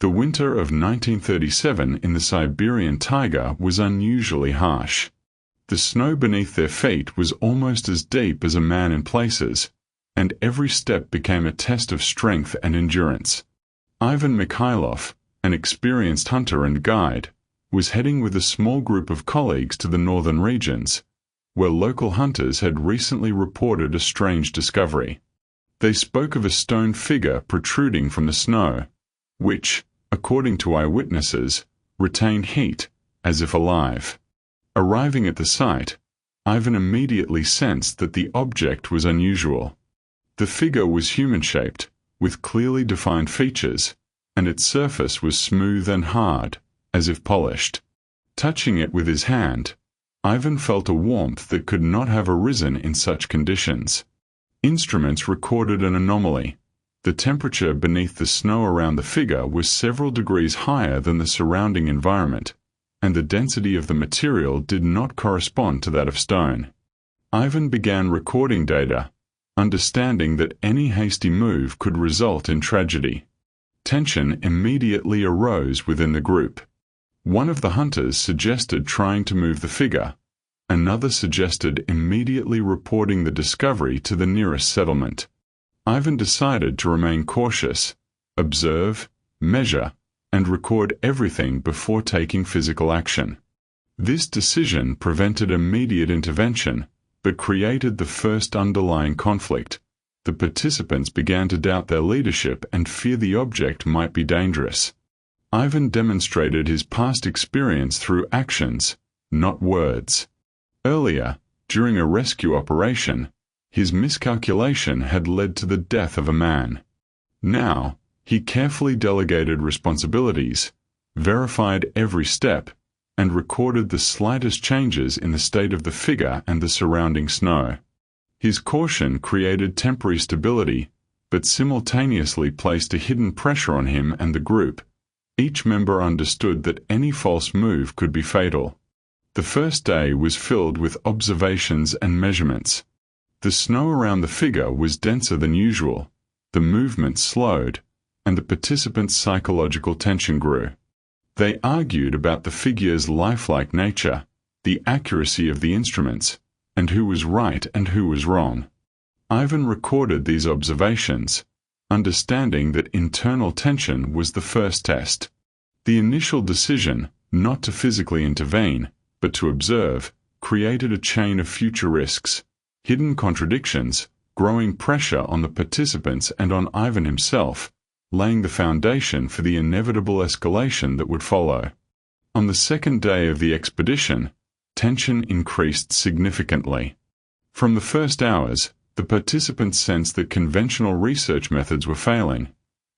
The winter of 1937 in the Siberian taiga was unusually harsh. The snow beneath their feet was almost as deep as a man in places, and every step became a test of strength and endurance. Ivan Mikhailov, an experienced hunter and guide, was heading with a small group of colleagues to the northern regions, where local hunters had recently reported a strange discovery. They spoke of a stone figure protruding from the snow, which, according to eyewitnesses, retained heat, as if alive. Arriving at the site, Ivan immediately sensed that the object was unusual. The figure was human-shaped, with clearly defined features, and its surface was smooth and hard, as if polished. Touching it with his hand, Ivan felt a warmth that could not have arisen in such conditions. Instruments recorded an anomaly. The temperature beneath the snow around the figure was several degrees higher than the surrounding environment, and the density of the material did not correspond to that of stone. Ivan began recording data, understanding that any hasty move could result in tragedy. Tension immediately arose within the group. One of the hunters suggested trying to move the figure. Another suggested immediately reporting the discovery to the nearest settlement. Ivan decided to remain cautious, observe, measure, and record everything before taking physical action. This decision prevented immediate intervention, but created the first underlying conflict. The participants began to doubt their leadership and fear the object might be dangerous. Ivan demonstrated his past experience through actions, not words. Earlier, during a rescue operation, his miscalculation had led to the death of a man. Now, he carefully delegated responsibilities, verified every step, and recorded the slightest changes in the state of the figure and the surrounding snow. His caution created temporary stability, but simultaneously placed a hidden pressure on him and the group. Each member understood that any false move could be fatal. The first day was filled with observations and measurements. The snow around the figure was denser than usual, the movement slowed, and the participants' psychological tension grew. They argued about the figure's lifelike nature, the accuracy of the instruments, and who was right and who was wrong. Ivan recorded these observations, understanding that internal tension was the first test. The initial decision, not to physically intervene, but to observe, created a chain of future risks, hidden contradictions, growing pressure on the participants and on Ivan himself, laying the foundation for the inevitable escalation that would follow. On the second day of the expedition, tension increased significantly. From the first hours, the participants sensed that conventional research methods were failing.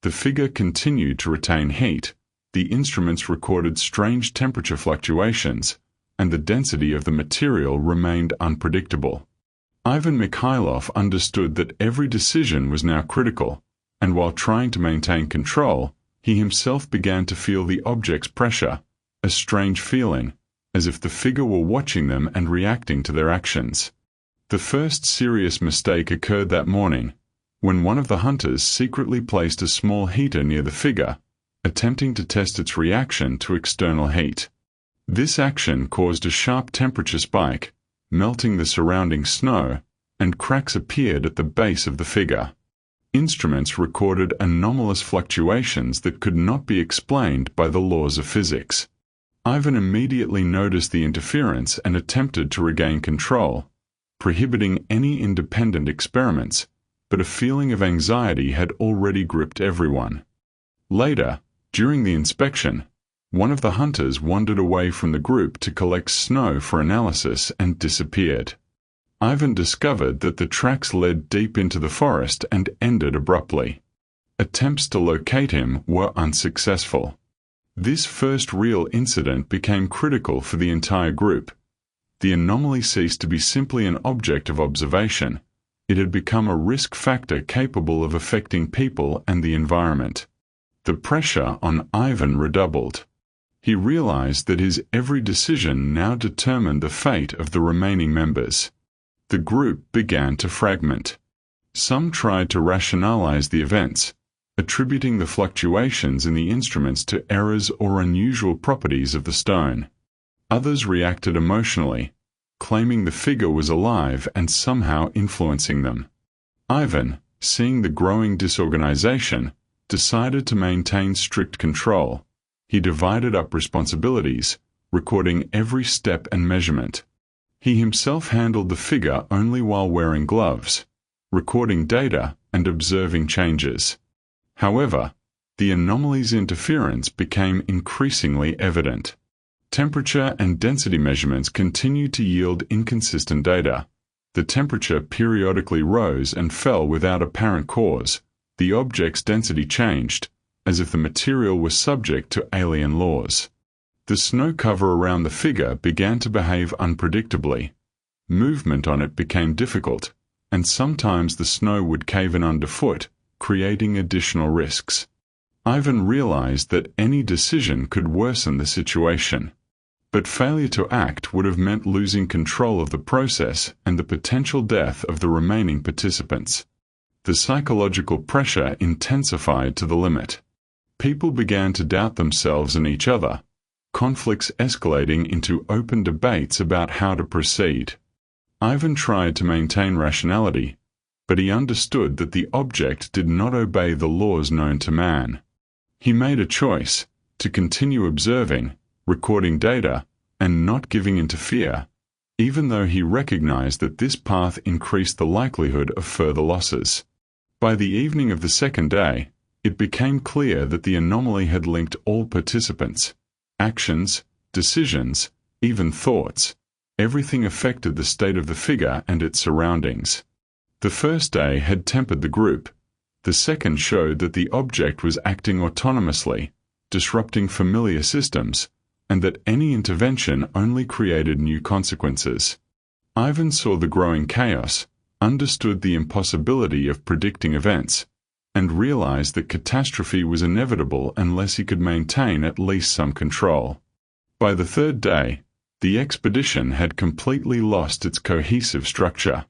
The figure continued to retain heat, the instruments recorded strange temperature fluctuations, and the density of the material remained unpredictable. Ivan Mikhailov understood that every decision was now critical, and while trying to maintain control, he himself began to feel the object's pressure, a strange feeling, as if the figure were watching them and reacting to their actions. The first serious mistake occurred that morning, when one of the hunters secretly placed a small heater near the figure, attempting to test its reaction to external heat. This action caused a sharp temperature spike, melting the surrounding snow, and cracks appeared at the base of the figure. Instruments recorded anomalous fluctuations that could not be explained by the laws of physics. Ivan immediately noticed the interference and attempted to regain control, prohibiting any independent experiments, but a feeling of anxiety had already gripped everyone. Later, during the inspection, one of the hunters wandered away from the group to collect snow for analysis and disappeared. Ivan discovered that the tracks led deep into the forest and ended abruptly. Attempts to locate him were unsuccessful. This first real incident became critical for the entire group. The anomaly ceased to be simply an object of observation. It had become a risk factor capable of affecting people and the environment. The pressure on Ivan redoubled. He realized that his every decision now determined the fate of the remaining members. The group began to fragment. Some tried to rationalize the events, attributing the fluctuations in the instruments to errors or unusual properties of the stone. Others reacted emotionally, claiming the figure was alive and somehow influencing them. Ivan, seeing the growing disorganization, decided to maintain strict control. He divided up responsibilities, recording every step and measurement. He himself handled the figure only while wearing gloves, recording data and observing changes. However, the anomaly's interference became increasingly evident. Temperature and density measurements continued to yield inconsistent data. The temperature periodically rose and fell without apparent cause. The object's density changed, as if the material was subject to alien laws. The snow cover around the figure began to behave unpredictably. Movement on it became difficult, and sometimes the snow would cave in underfoot, creating additional risks. Ivan realized that any decision could worsen the situation. But failure to act would have meant losing control of the process and the potential death of the remaining participants. The psychological pressure intensified to the limit. People began to doubt themselves and each other, conflicts escalating into open debates about how to proceed. Ivan tried to maintain rationality, but he understood that the object did not obey the laws known to man. He made a choice to continue observing, recording data, and not giving in to fear, even though he recognized that this path increased the likelihood of further losses. By the evening of the second day, it became clear that the anomaly had linked all participants. Actions, decisions, even thoughts. Everything affected the state of the figure and its surroundings. The first day had tempered the group. The second showed that the object was acting autonomously, disrupting familiar systems, and that any intervention only created new consequences. Ivan saw the growing chaos, understood the impossibility of predicting events, and realized that catastrophe was inevitable unless he could maintain at least some control. By the third day, the expedition had completely lost its cohesive structure.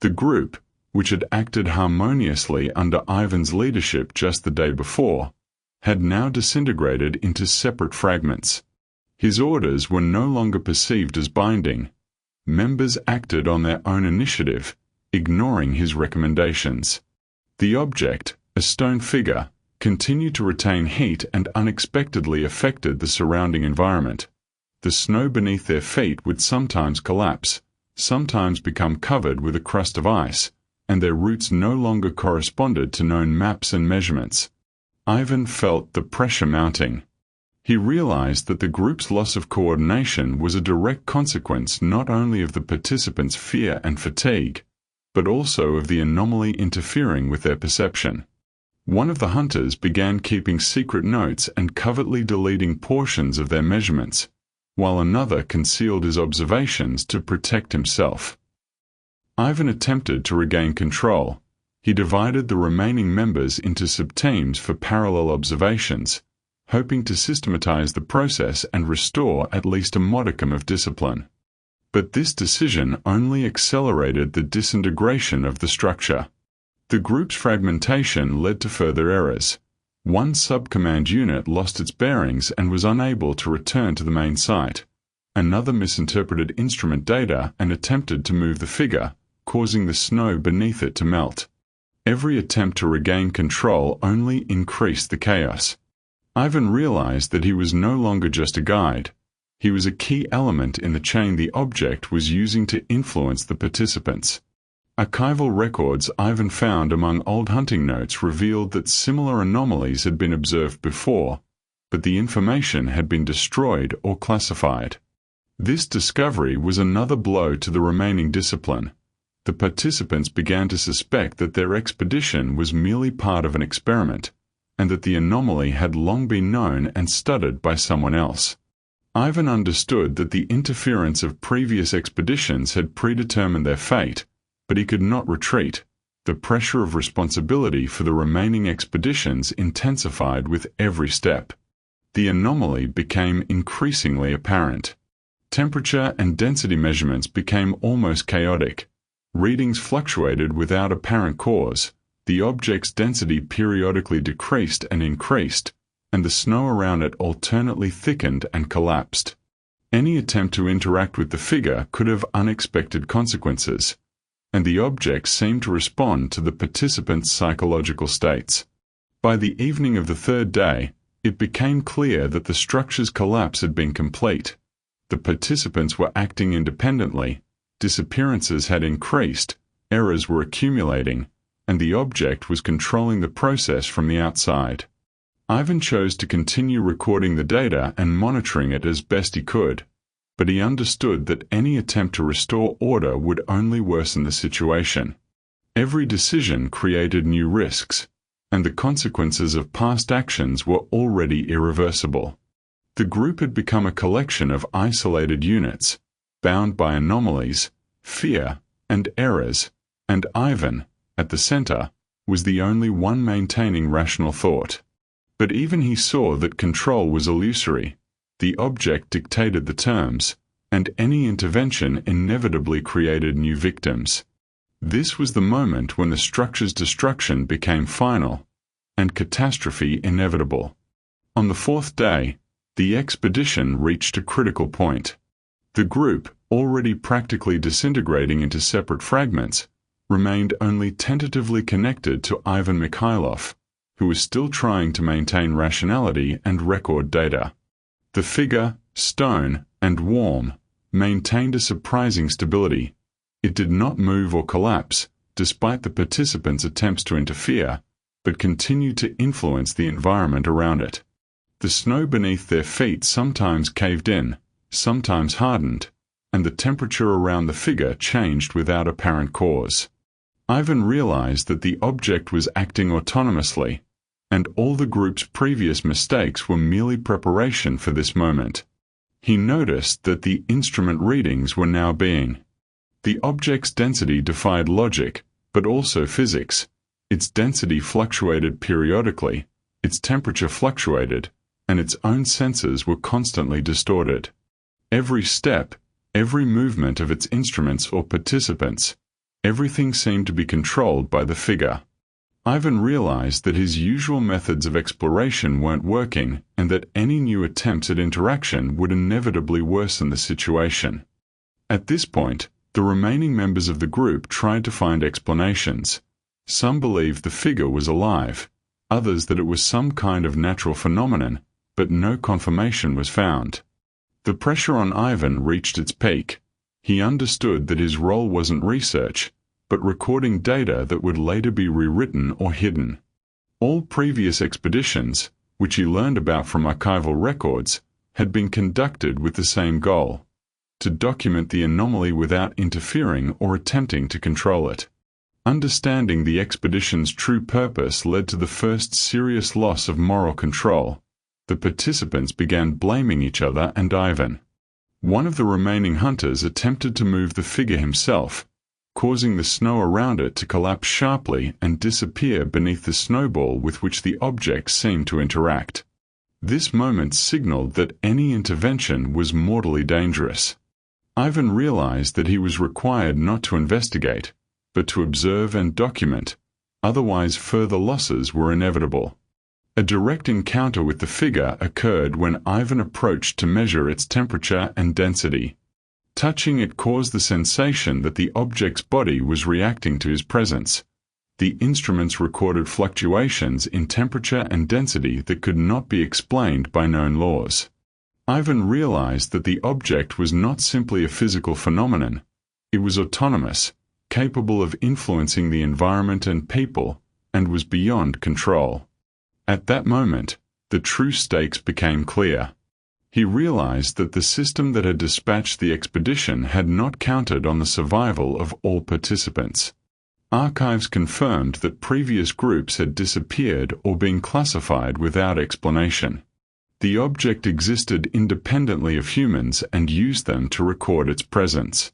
The group, which had acted harmoniously under Ivan's leadership just the day before, had now disintegrated into separate fragments. His orders were no longer perceived as binding. Members acted on their own initiative, ignoring his recommendations. The object, a stone figure, continued to retain heat and unexpectedly affected the surrounding environment. The snow beneath their feet would sometimes collapse, sometimes become covered with a crust of ice, and their routes no longer corresponded to known maps and measurements. Ivan felt the pressure mounting. He realized that the group's loss of coordination was a direct consequence not only of the participants' fear and fatigue, but also of the anomaly interfering with their perception. One of the hunters began keeping secret notes and covertly deleting portions of their measurements, while another concealed his observations to protect himself. Ivan attempted to regain control. He divided the remaining members into subteams for parallel observations, hoping to systematize the process and restore at least a modicum of discipline. But this decision only accelerated the disintegration of the structure. The group's fragmentation led to further errors. One sub-command unit lost its bearings and was unable to return to the main site. Another misinterpreted instrument data and attempted to move the figure, causing the snow beneath it to melt. Every attempt to regain control only increased the chaos. Ivan realized that he was no longer just a guide. He was a key element in the chain the object was using to influence the participants. Archival records Ivan found among old hunting notes revealed that similar anomalies had been observed before, but the information had been destroyed or classified. This discovery was another blow to the remaining discipline. The participants began to suspect that their expedition was merely part of an experiment, and that the anomaly had long been known and studied by someone else. Ivan understood that the interference of previous expeditions had predetermined their fate, but he could not retreat. The pressure of responsibility for the remaining expeditions intensified with every step. The anomaly became increasingly apparent. Temperature and density measurements became almost chaotic. Readings fluctuated without apparent cause, The object's density periodically decreased and increased, and the snow around it alternately thickened and collapsed. Any attempt to interact with the figure could have unexpected consequences, and the object seemed to respond to the participants' psychological states. By the evening of the third day, it became clear that the structure's collapse had been complete. The participants were acting independently, disappearances had increased, errors were accumulating, and the object was controlling the process from the outside. Ivan chose to continue recording the data and monitoring it as best he could, but he understood that any attempt to restore order would only worsen the situation. Every decision created new risks, and the consequences of past actions were already irreversible. The group had become a collection of isolated units, bound by anomalies, fear, and errors, and Ivan, at the center, was the only one maintaining rational thought. But even he saw that control was illusory. The object dictated the terms, and any intervention inevitably created new victims. This was the moment when the structure's destruction became final, and catastrophe inevitable. On the fourth day, the expedition reached a critical point. The group, already practically disintegrating into separate fragments, remained only tentatively connected to Ivan Mikhailov, who was still trying to maintain rationality and record data. The figure, stone and warm, maintained a surprising stability. It did not move or collapse, despite the participants' attempts to interfere, but continued to influence the environment around it. The snow beneath their feet sometimes caved in, sometimes hardened, and the temperature around the figure changed without apparent cause. Ivan realized that the object was acting autonomously, and all the group's previous mistakes were merely preparation for this moment. He noticed that the instrument readings were now being. The object's density defied logic, but also physics. Its density fluctuated periodically, its temperature fluctuated, and its own senses were constantly distorted. Every step, every movement of its instruments or participants, everything seemed to be controlled by the figure. Ivan realized that his usual methods of exploration weren't working and that any new attempts at interaction would inevitably worsen the situation. At this point, the remaining members of the group tried to find explanations. Some believed the figure was alive, others that it was some kind of natural phenomenon, but no confirmation was found. The pressure on Ivan reached its peak. He understood that his role wasn't research, but recording data that would later be rewritten or hidden. All previous expeditions, which he learned about from archival records, had been conducted with the same goal: to document the anomaly without interfering or attempting to control it. Understanding the expedition's true purpose led to the first serious loss of moral control. The participants began blaming each other and Ivan. One of the remaining hunters attempted to move the figure himself, causing the snow around it to collapse sharply and disappear beneath the snowball with which the object seemed to interact. This moment signaled that any intervention was mortally dangerous. Ivan realized that he was required not to investigate, but to observe and document, otherwise further losses were inevitable. A direct encounter with the figure occurred when Ivan approached to measure its temperature and density. Touching it caused the sensation that the object's body was reacting to his presence. The instruments recorded fluctuations in temperature and density that could not be explained by known laws. Ivan realized that the object was not simply a physical phenomenon. It was autonomous, capable of influencing the environment and people, and was beyond control. At that moment, the true stakes became clear. He realized that the system that had dispatched the expedition had not counted on the survival of all participants. Archives confirmed that previous groups had disappeared or been classified without explanation. The object existed independently of humans and used them to record its presence.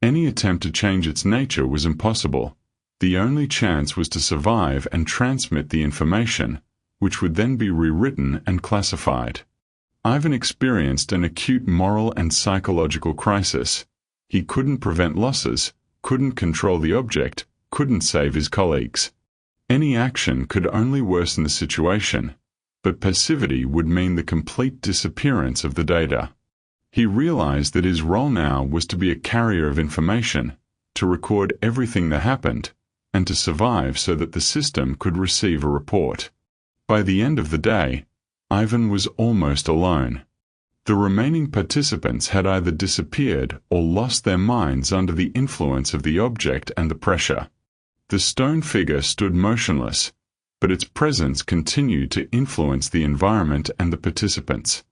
Any attempt to change its nature was impossible. The only chance was to survive and transmit the information, which would then be rewritten and classified. Ivan experienced an acute moral and psychological crisis. He couldn't prevent losses, couldn't control the object, couldn't save his colleagues. Any action could only worsen the situation, but passivity would mean the complete disappearance of the data. He realized that his role now was to be a carrier of information, to record everything that happened, and to survive so that the system could receive a report. By the end of the day, Ivan was almost alone. The remaining participants had either disappeared or lost their minds under the influence of the object and the pressure. The stone figure stood motionless, but its presence continued to influence the environment and the participants.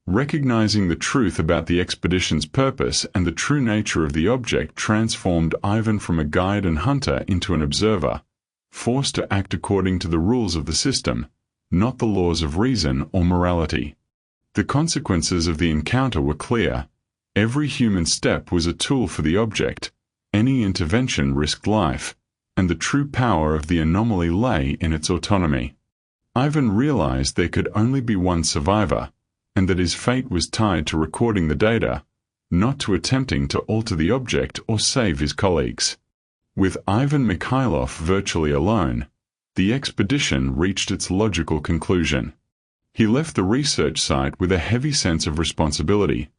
Recognizing the truth about the expedition's purpose and the true nature of the object transformed Ivan from a guide and hunter into an observer, forced to act according to the rules of the system, not the laws of reason or morality. The consequences of the encounter were clear. Every human step was a tool for the object, any intervention risked life, and the true power of the anomaly lay in its autonomy. Ivan realized there could only be one survivor, and that his fate was tied to recording the data, not to attempting to alter the object or save his colleagues. With Ivan Mikhailov virtually alone, the expedition reached its logical conclusion. He left the research site with a heavy sense of responsibility.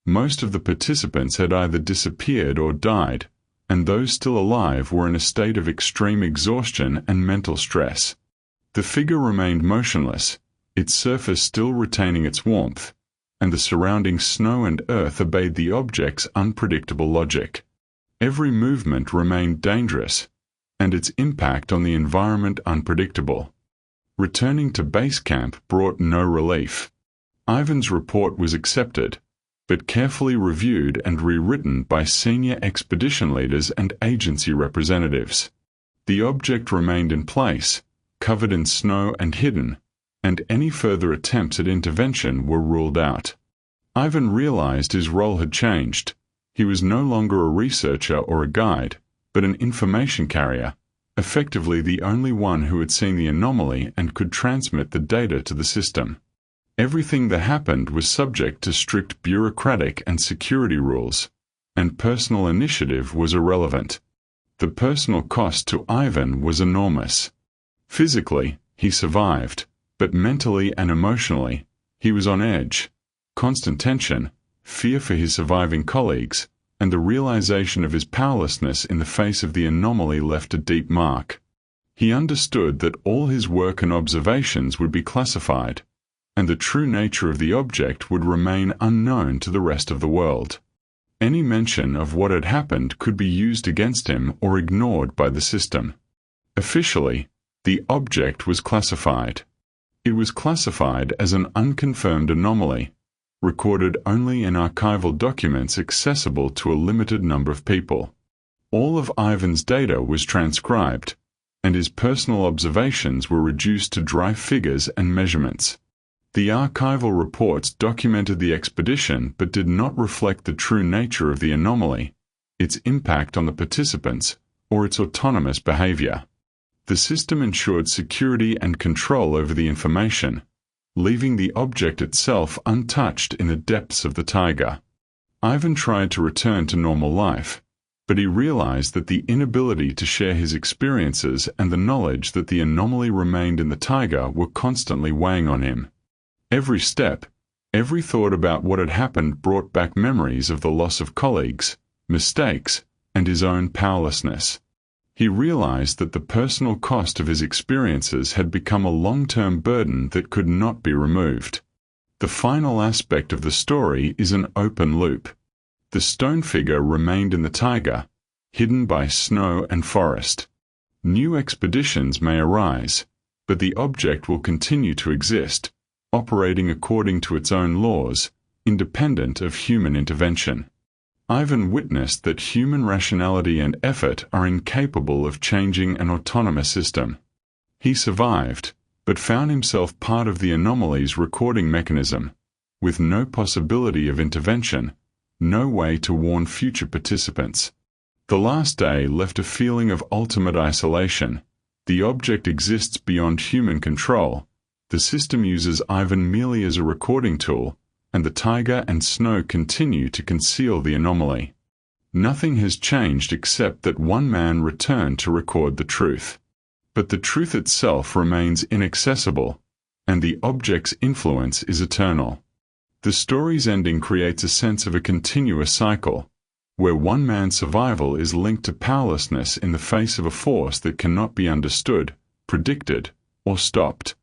Most of the participants had either disappeared or died, and those still alive were in a state of extreme exhaustion and mental stress. The figure remained motionless, its surface still retaining its warmth, and the surrounding snow and earth obeyed the object's unpredictable logic. Every movement remained dangerous, and its impact on the environment unpredictable. Returning to base camp brought no relief. Ivan's report was accepted, but carefully reviewed and rewritten by senior expedition leaders and agency representatives. The object remained in place, covered in snow and hidden, and any further attempts at intervention were ruled out. Ivan realized his role had changed. He was no longer a researcher or a guide, but an information carrier, effectively the only one who had seen the anomaly and could transmit the data to the system. Everything that happened was subject to strict bureaucratic and security rules, and personal initiative was irrelevant. The personal cost to Ivan was enormous. Physically, he survived, but mentally and emotionally, he was on edge. Constant tension, fear for his surviving colleagues, and the realization of his powerlessness in the face of the anomaly left a deep mark. He understood that all his work and observations would be classified, and the true nature of the object would remain unknown to the rest of the world. Any mention of what had happened could be used against him or ignored by the system. Officially, the object was classified. It was classified as an unconfirmed anomaly, recorded only in archival documents accessible to a limited number of people. All of Ivan's data was transcribed, and his personal observations were reduced to dry figures and measurements. The archival reports documented the expedition but did not reflect the true nature of the anomaly, its impact on the participants, or its autonomous behavior. The system ensured security and control over the information, leaving the object itself untouched in the depths of the taiga. Ivan tried to return to normal life, but he realized that the inability to share his experiences and the knowledge that the anomaly remained in the taiga were constantly weighing on him. Every step, every thought about what had happened brought back memories of the loss of colleagues, mistakes, and his own powerlessness. He realized that the personal cost of his experiences had become a long-term burden that could not be removed. The final aspect of the story is an open loop. The stone figure remained in the taiga, hidden by snow and forest. New expeditions may arise, but the object will continue to exist, operating according to its own laws, independent of human intervention. Ivan witnessed that human rationality and effort are incapable of changing an autonomous system. He survived, but found himself part of the anomaly's recording mechanism, with no possibility of intervention, no way to warn future participants. The last day left a feeling of ultimate isolation. The object exists beyond human control. The system uses Ivan merely as a recording tool, and the taiga and snow continue to conceal the anomaly. Nothing has changed except that one man returned to record the truth. But the truth itself remains inaccessible, and the object's influence is eternal. The story's ending creates a sense of a continuous cycle, where one man's survival is linked to powerlessness in the face of a force that cannot be understood, predicted, or stopped.